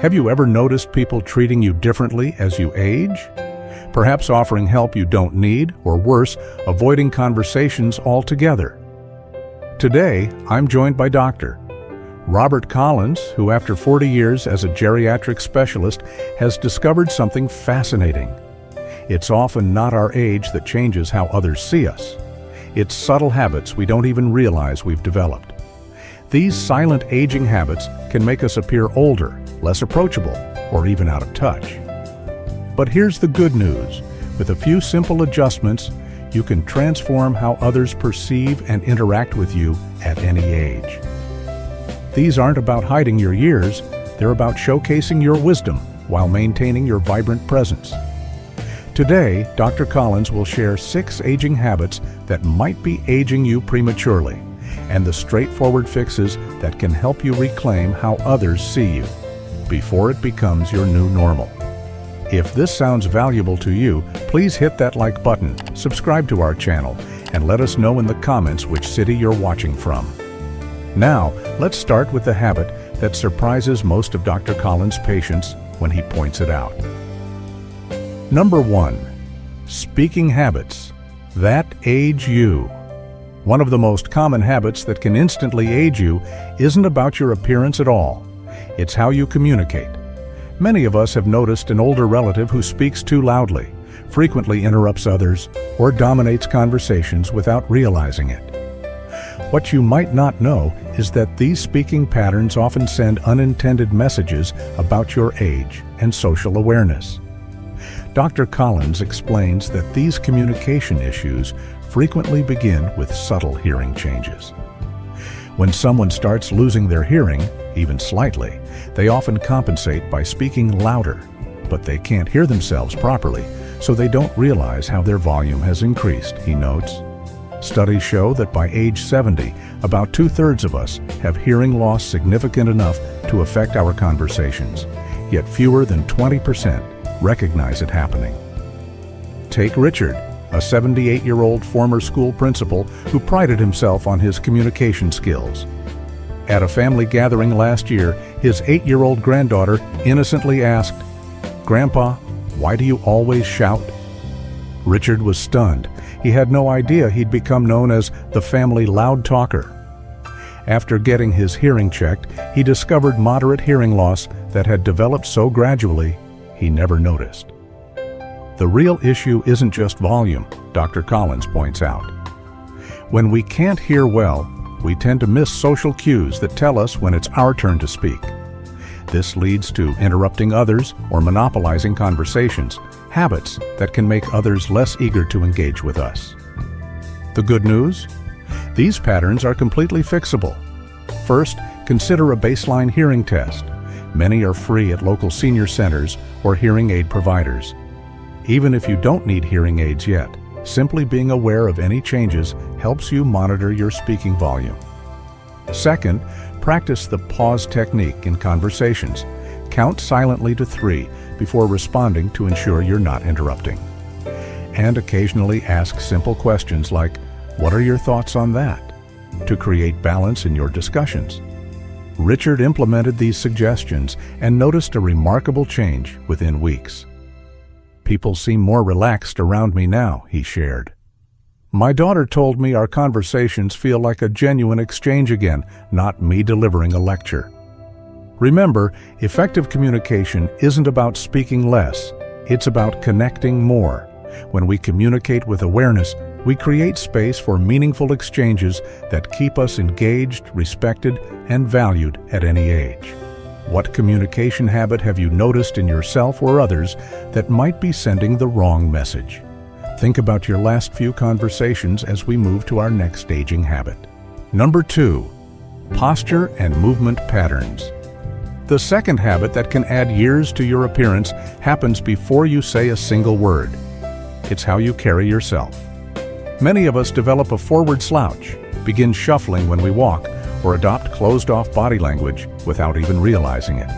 Have you ever noticed people treating you differently as you age? Perhaps offering help you don't need, or worse, avoiding conversations altogether. Today, I'm joined by Dr. Robert Collins, who after 40 years as a geriatric specialist has discovered something fascinating. It's often not our age that changes how others see us. It's subtle habits we don't even realize we've developed. These silent aging habits can make us appear older, less approachable, or even out of touch. But here's the good news. With a few simple adjustments, you can transform how others perceive and interact with you at any age. These aren't about hiding your years, they're about showcasing your wisdom while maintaining your vibrant presence. Today, Dr. Collins will share 6 aging habits that might be aging you prematurely, and the straightforward fixes that can help you reclaim how others see you before it becomes your new normal. If this sounds valuable to you, please hit that like button, subscribe to our channel, and let us know in the comments which city you're watching from. Now, let's start with the habit that surprises most of Dr. Collins' patients when he points it out. Number 1. Speaking habits that age you. One of the most common habits that can instantly age you isn't about your appearance at all. It's how you communicate. Many of us have noticed an older relative who speaks too loudly, frequently interrupts others, or dominates conversations without realizing it. What you might not know is that these speaking patterns often send unintended messages about your age and social awareness. Dr. Collins explains that these communication issues frequently begin with subtle hearing changes. When someone starts losing their hearing, even slightly, they often compensate by speaking louder, but they can't hear themselves properly, so they don't realize how their volume has increased, he notes. Studies show that by age 70, about 2/3 of us have hearing loss significant enough to affect our conversations, yet fewer than 20% recognize it happening. Take Richard, a 78-year-old former school principal who prided himself on his communication skills. At a family gathering last year, his 8-year-old granddaughter innocently asked, "Grandpa, why do you always shout?" Richard was stunned. He had no idea he'd become known as the family loud talker. After getting his hearing checked, he discovered moderate hearing loss that had developed so gradually he never noticed. The real issue isn't just volume, Dr. Collins points out. When we can't hear well, we tend to miss social cues that tell us when it's our turn to speak. This leads to interrupting others or monopolizing conversations, habits that can make others less eager to engage with us. The good news? These patterns are completely fixable. First, consider a baseline hearing test. Many are free at local senior centers or hearing aid providers. Even if you don't need hearing aids yet, simply being aware of any changes helps you monitor your speaking volume. Second, practice the pause technique in conversations. Count silently to 3 before responding to ensure you're not interrupting. And occasionally ask simple questions like, "What are your thoughts on that?" to create balance in your discussions. Richard implemented these suggestions and noticed a remarkable change within weeks. "People seem more relaxed around me now," he shared. "My daughter told me our conversations feel like a genuine exchange again, not me delivering a lecture." Remember, effective communication isn't about speaking less, it's about connecting more. When we communicate with awareness, we create space for meaningful exchanges that keep us engaged, respected, and valued at any age. What communication habit have you noticed in yourself or others that might be sending the wrong message? Think about your last few conversations as we move to our next aging habit. Number 2, posture and movement patterns. The second habit that can add years to your appearance happens before you say a single word. It's how you carry yourself. Many of us develop a forward slouch, begin shuffling when we walk, or adopt closed-off body language without even realizing it.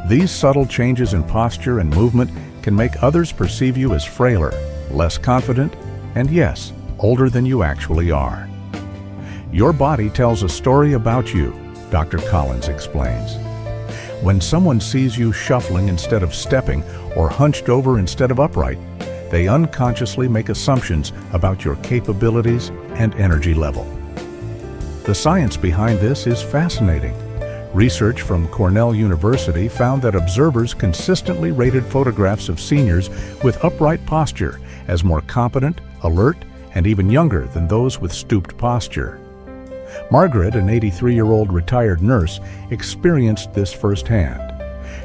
These subtle changes in posture and movement can make others perceive you as frailer, less confident, and yes, older than you actually are. Your body tells a story about you, Dr. Collins explains. When someone sees you shuffling instead of stepping or hunched over instead of upright, they unconsciously make assumptions about your capabilities and energy level. The science behind this is fascinating. Research from Cornell University found that observers consistently rated photographs of seniors with upright posture as more competent, alert, and even younger than those with stooped posture. Margaret, an 83-year-old retired nurse, experienced this firsthand.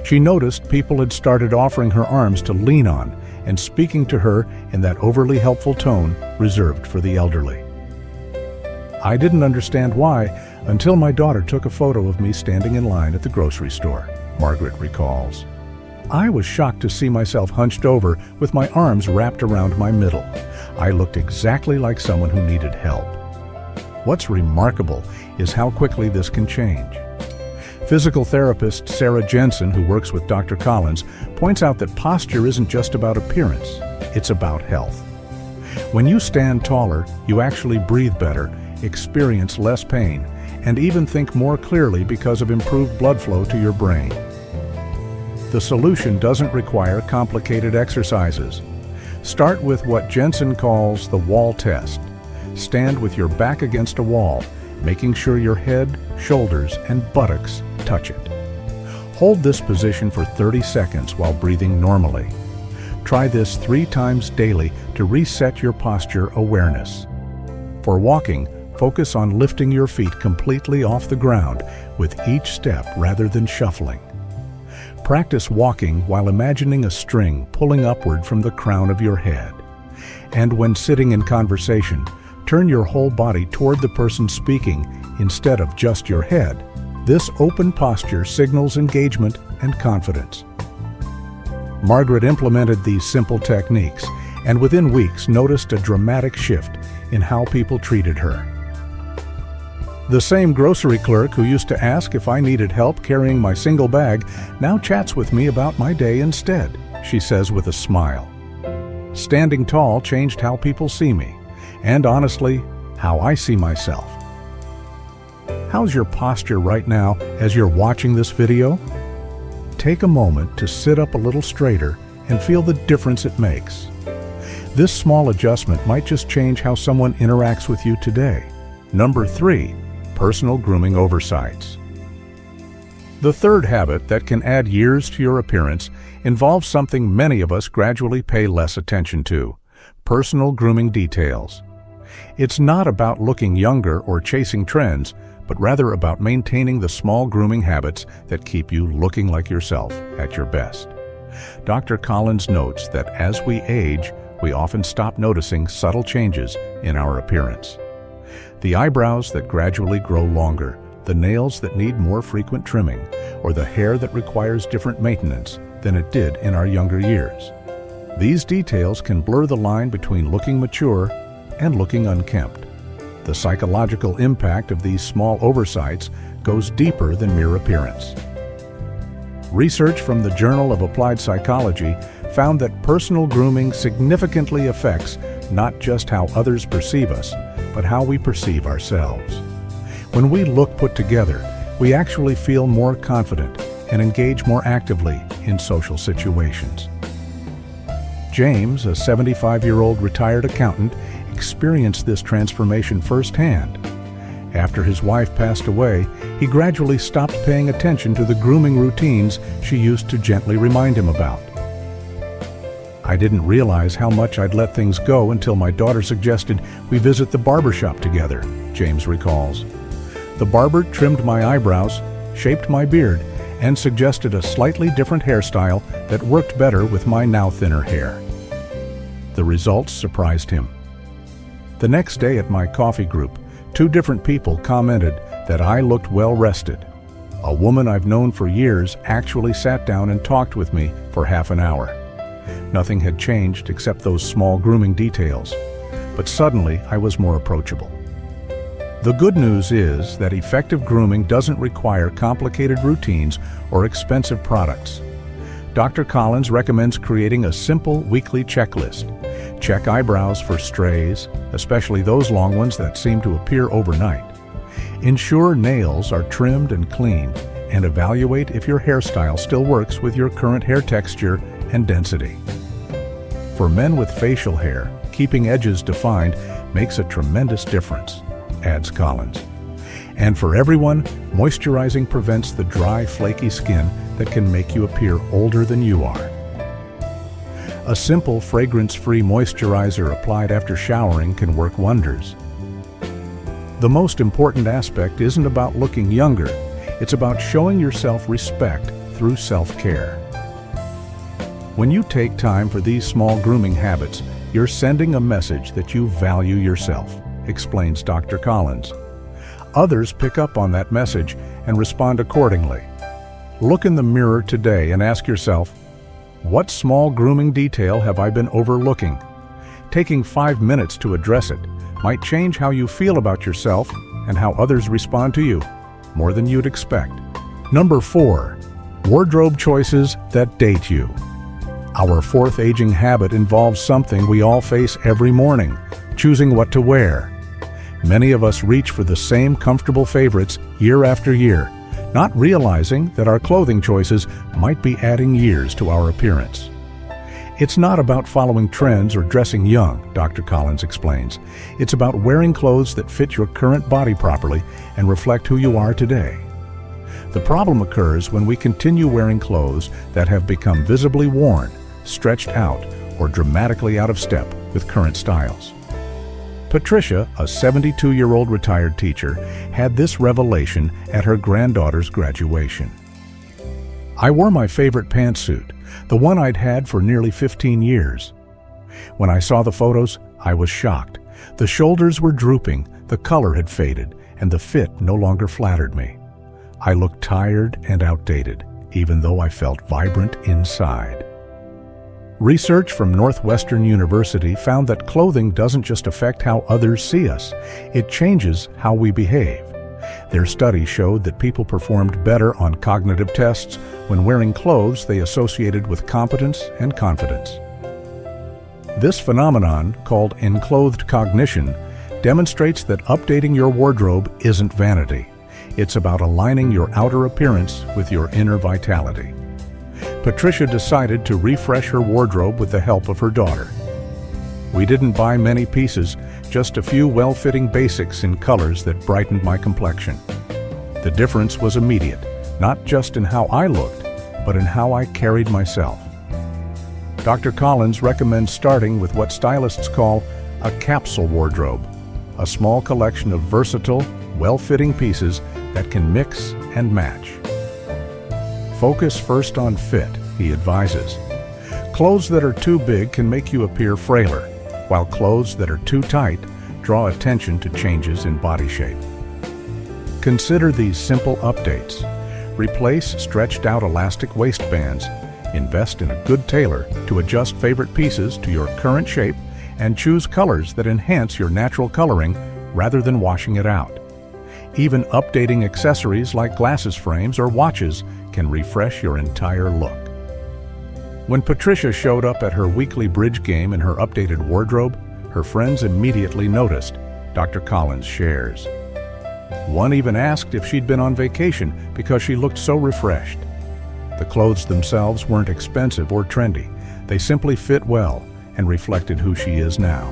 She noticed people had started offering her arms to lean on and speaking to her in that overly helpful tone reserved for the elderly. I didn't understand why until my daughter took a photo of me standing in line at the grocery store, Margaret recalls. I was shocked to see myself hunched over with my arms wrapped around my middle. I looked exactly like someone who needed help. What's remarkable is how quickly this can change. Physical therapist Sarah Jensen, who works with Dr. Collins, points out that posture isn't just about appearance, it's about health. When you stand taller, you actually breathe better, experience less pain, and even think more clearly because of improved blood flow to your brain. The solution doesn't require complicated exercises. Start with what Jensen calls the wall test. Stand with your back against a wall, making sure your head, shoulders, and buttocks touch it. Hold this position for 30 seconds while breathing normally. Try this 3 times daily to reset your posture awareness. For walking, focus on lifting your feet completely off the ground with each step rather than shuffling. Practice walking while imagining a string pulling upward from the crown of your head. And when sitting in conversation, turn your whole body toward the person speaking instead of just your head. This open posture signals engagement and confidence. Margaret implemented these simple techniques and within weeks noticed a dramatic shift in how people treated her. The same grocery clerk who used to ask if I needed help carrying my single bag now chats with me about my day instead, she says with a smile. Standing tall changed how people see me, and honestly, how I see myself. How's your posture right now as you're watching this video? Take a moment to sit up a little straighter and feel the difference it makes. This small adjustment might just change how someone interacts with you today. Number 3, personal grooming oversights. The third habit that can add years to your appearance involves something many of us gradually pay less attention to: personal grooming details. It's not about looking younger or chasing trends, but rather about maintaining the small grooming habits that keep you looking like yourself at your best. Dr. Collins notes that as we age, we often stop noticing subtle changes in our appearance. The eyebrows that gradually grow longer, the nails that need more frequent trimming, or the hair that requires different maintenance than it did in our younger years. These details can blur the line between looking mature and looking unkempt. The psychological impact of these small oversights goes deeper than mere appearance. Research from the Journal of Applied Psychology found that personal grooming significantly affects not just how others perceive us, but how we perceive ourselves. When we look put together, we actually feel more confident and engage more actively in social situations. James, a 75-year-old retired accountant, experienced this transformation firsthand. After his wife passed away, he gradually stopped paying attention to the grooming routines she used to gently remind him about. I didn't realize how much I'd let things go until my daughter suggested we visit the barbershop together, James recalls. The barber trimmed my eyebrows, shaped my beard, and suggested a slightly different hairstyle that worked better with my now thinner hair. The results surprised him. The next day at my coffee group, 2 different people commented that I looked well rested. A woman I've known for years actually sat down and talked with me for half an hour. Nothing had changed except those small grooming details, but suddenly I was more approachable. The good news is that effective grooming doesn't require complicated routines or expensive products. Dr. Collins recommends creating a simple weekly checklist. Check eyebrows for strays, especially those long ones that seem to appear overnight. Ensure nails are trimmed and clean, and evaluate if your hairstyle still works with your current hair texture and density. For men with facial hair, keeping edges defined makes a tremendous difference, adds Collins. And for everyone, moisturizing prevents the dry, flaky skin that can make you appear older than you are. A simple, fragrance-free moisturizer applied after showering can work wonders. The most important aspect isn't about looking younger, it's about showing yourself respect through self-care. When you take time for these small grooming habits, you're sending a message that you value yourself, explains Dr. Collins. Others pick up on that message and respond accordingly. Look in the mirror today and ask yourself, what small grooming detail have I been overlooking? Taking 5 minutes to address it might change how you feel about yourself and how others respond to you, more than you'd expect. Number 4, wardrobe choices that date you. Our fourth aging habit involves something we all face every morning, choosing what to wear. Many of us reach for the same comfortable favorites year after year, not realizing that our clothing choices might be adding years to our appearance. It's not about following trends or dressing young, Dr. Collins explains. It's about wearing clothes that fit your current body properly and reflect who you are today. The problem occurs when we continue wearing clothes that have become visibly worn, stretched out, or dramatically out of step with current styles. Patricia, a 72-year-old retired teacher, had this revelation at her granddaughter's graduation. I wore my favorite pantsuit, the one I'd had for nearly 15 years. When I saw the photos, I was shocked. The shoulders were drooping, the color had faded, and the fit no longer flattered me. I looked tired and outdated, even though I felt vibrant inside. Research from Northwestern University found that clothing doesn't just affect how others see us, it changes how we behave. Their study showed that people performed better on cognitive tests when wearing clothes they associated with competence and confidence. This phenomenon, called enclothed cognition, demonstrates that updating your wardrobe isn't vanity. It's about aligning your outer appearance with your inner vitality. Patricia decided to refresh her wardrobe with the help of her daughter. We didn't buy many pieces, just a few well-fitting basics in colors that brightened my complexion. The difference was immediate, not just in how I looked, but in how I carried myself. Dr. Collins recommends starting with what stylists call a capsule wardrobe, a small collection of versatile, well-fitting pieces that can mix and match. Focus first on fit, he advises. Clothes that are too big can make you appear frailer, while clothes that are too tight draw attention to changes in body shape. Consider these simple updates. Replace stretched-out elastic waistbands. Invest in a good tailor to adjust favorite pieces to your current shape and choose colors that enhance your natural coloring rather than washing it out. Even updating accessories like glasses frames or watches can refresh your entire look. When Patricia showed up at her weekly bridge game in her updated wardrobe, her friends immediately noticed, Dr. Collins shares. One even asked if she'd been on vacation because she looked so refreshed. The clothes themselves weren't expensive or trendy. They simply fit well and reflected who she is now.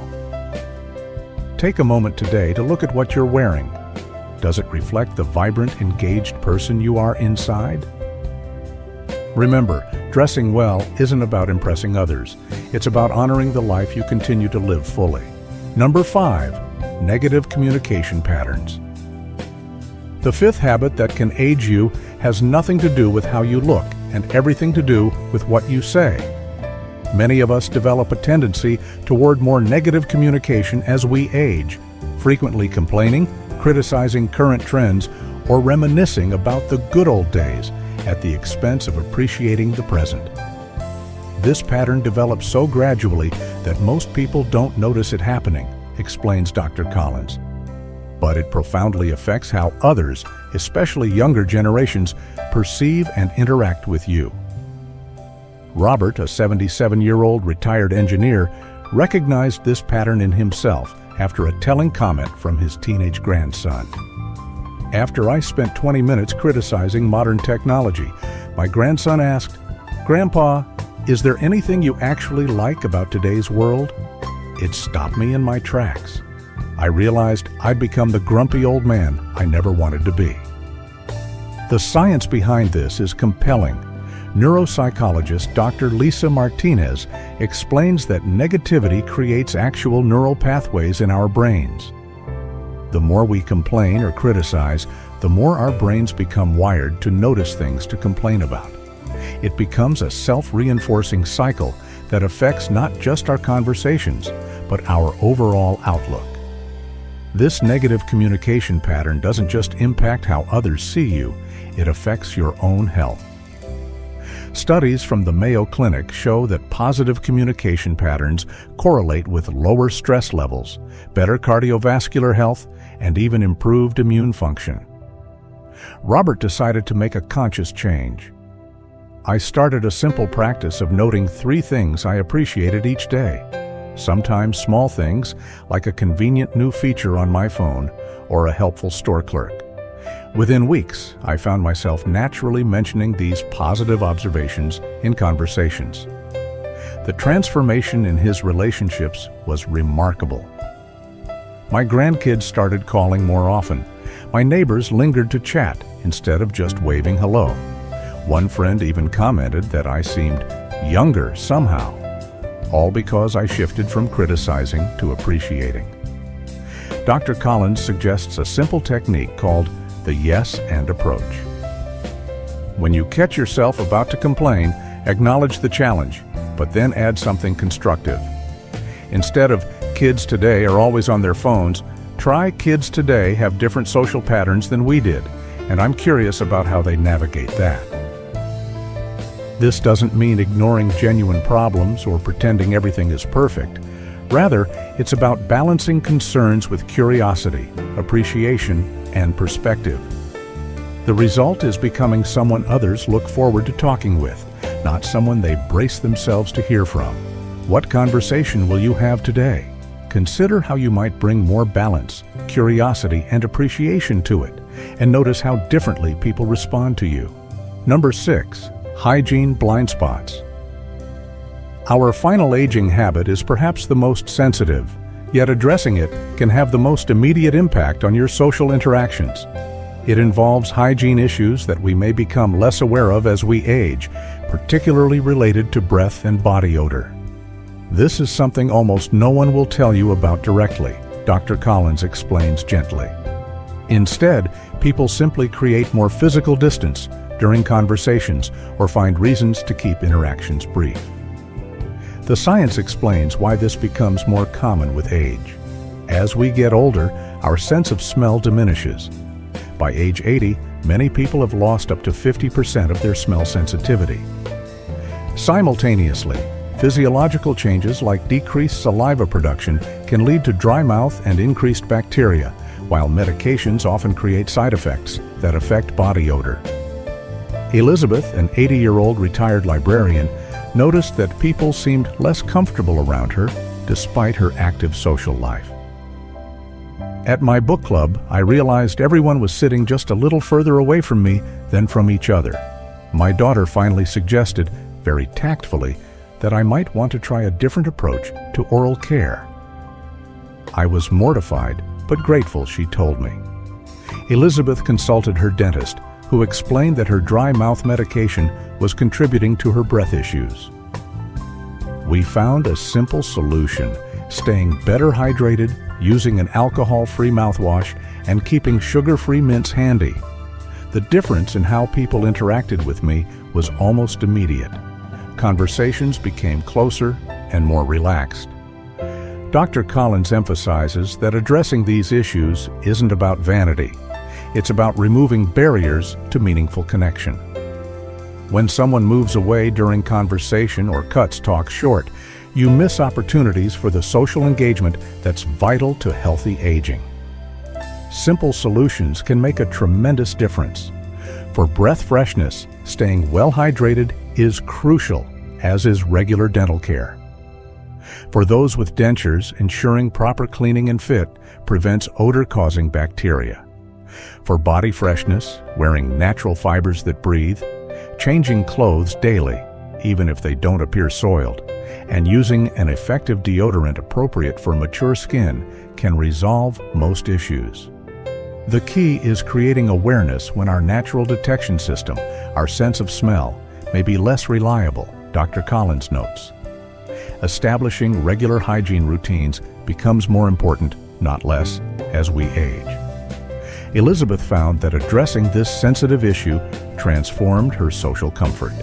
Take a moment today to look at what you're wearing. Does it reflect the vibrant, engaged person you are inside? Remember, dressing well isn't about impressing others. It's about honoring the life you continue to live fully. Number 5, negative communication patterns. The fifth habit that can age you has nothing to do with how you look and everything to do with what you say. Many of us develop a tendency toward more negative communication as we age, frequently complaining, criticizing current trends, or reminiscing about the good old days at the expense of appreciating the present. This pattern develops so gradually that most people don't notice it happening, explains Dr. Collins. But it profoundly affects how others, especially younger generations, perceive and interact with you. Robert, a 77-year-old retired engineer, recognized this pattern in himself after a telling comment from his teenage grandson. After I spent 20 minutes criticizing modern technology, my grandson asked, "Grandpa, is there anything you actually like about today's world?" It stopped me in my tracks. I realized I'd become the grumpy old man I never wanted to be. The science behind this is compelling. Neuropsychologist Dr. Lisa Martinez explains that negativity creates actual neural pathways in our brains. The more we complain or criticize, the more our brains become wired to notice things to complain about. It becomes a self-reinforcing cycle that affects not just our conversations, but our overall outlook. This negative communication pattern doesn't just impact how others see you, it affects your own health. Studies from the Mayo Clinic show that positive communication patterns correlate with lower stress levels, better cardiovascular health, and even improved immune function. Robert decided to make a conscious change. I started a simple practice of noting 3 things I appreciated each day. Sometimes small things, like a convenient new feature on my phone or a helpful store clerk. Within weeks, I found myself naturally mentioning these positive observations in conversations. The transformation in his relationships was remarkable. My grandkids started calling more often. My neighbors lingered to chat instead of just waving hello. One friend even commented that I seemed younger somehow, all because I shifted from criticizing to appreciating. Dr. Collins suggests a simple technique called the yes and approach. When you catch yourself about to complain, acknowledge the challenge, but then add something constructive. Instead of "kids today are always on their phones," try "kids today have different social patterns than we did, and I'm curious about how they navigate that." This doesn't mean ignoring genuine problems or pretending everything is perfect. Rather, it's about balancing concerns with curiosity, appreciation, and perspective. The result is becoming someone others look forward to talking with, not someone they brace themselves to hear from. What conversation will you have today? Consider how you might bring more balance, curiosity, and appreciation to it, and notice how differently people respond to you. Number 6. Hygiene blind spots. Our final aging habit is perhaps the most sensitive, yet addressing it can have the most immediate impact on your social interactions. It involves hygiene issues that we may become less aware of as we age, particularly related to breath and body odor. This is something almost no one will tell you about directly, Dr. Collins explains gently. Instead, people simply create more physical distance during conversations or find reasons to keep interactions brief. The science explains why this becomes more common with age. As we get older, our sense of smell diminishes. By age 80, many people have lost up to 50% of their smell sensitivity. Simultaneously, physiological changes like decreased saliva production can lead to dry mouth and increased bacteria, while medications often create side effects that affect body odor. Elizabeth, an 80-year-old retired librarian, noticed that people seemed less comfortable around her despite her active social life. At my book club, I realized everyone was sitting just a little further away from me than from each other. My daughter finally suggested, very tactfully, that I might want to try a different approach to oral care. I was mortified, but grateful, she told me. Elizabeth consulted her dentist, who explained that her dry mouth medication was contributing to her breath issues. We found a simple solution: staying better hydrated, using an alcohol-free mouthwash, and keeping sugar-free mints handy. The difference in how people interacted with me was almost immediate. Conversations became closer and more relaxed. Dr. Collins emphasizes that addressing these issues isn't about vanity. It's about removing barriers to meaningful connection. When someone moves away during conversation or cuts talk short, you miss opportunities for the social engagement that's vital to healthy aging. Simple solutions can make a tremendous difference. For breath freshness, staying well hydrated is crucial, as is regular dental care. For those with dentures, ensuring proper cleaning and fit prevents odor-causing bacteria. For body freshness, wearing natural fibers that breathe, changing clothes daily, even if they don't appear soiled, and using an effective deodorant appropriate for mature skin can resolve most issues. The key is creating awareness when our natural detection system, our sense of smell, may be less reliable, Dr. Collins notes. Establishing regular hygiene routines becomes more important, not less, as we age. Elizabeth found that addressing this sensitive issue transformed her social comfort.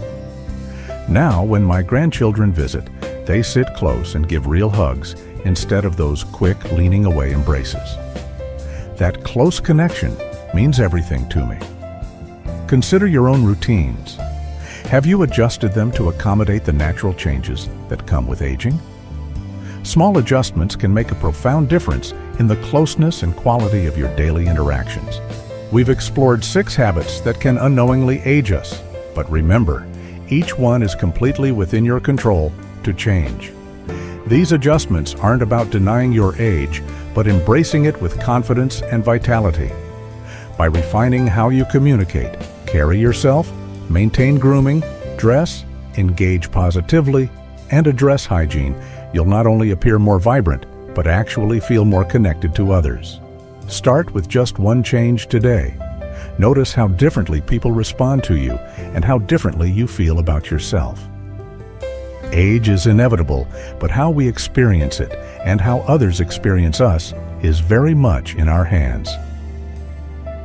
Now, when my grandchildren visit, they sit close and give real hugs instead of those quick, leaning away embraces. That close connection means everything to me. Consider your own routines. Have you adjusted them to accommodate the natural changes that come with aging? Small adjustments can make a profound difference in the closeness and quality of your daily interactions. We've explored 6 habits that can unknowingly age us, but remember, each one is completely within your control to change. These adjustments aren't about denying your age, but embracing it with confidence and vitality. By refining how you communicate, carry yourself, maintain grooming, dress, engage positively, and address hygiene, you'll not only appear more vibrant, but actually feel more connected to others. Start with just one change today. Notice how differently people respond to you and how differently you feel about yourself. Age is inevitable, but how we experience it and how others experience us is very much in our hands.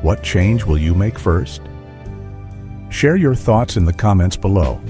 What change will you make first? Share your thoughts in the comments below.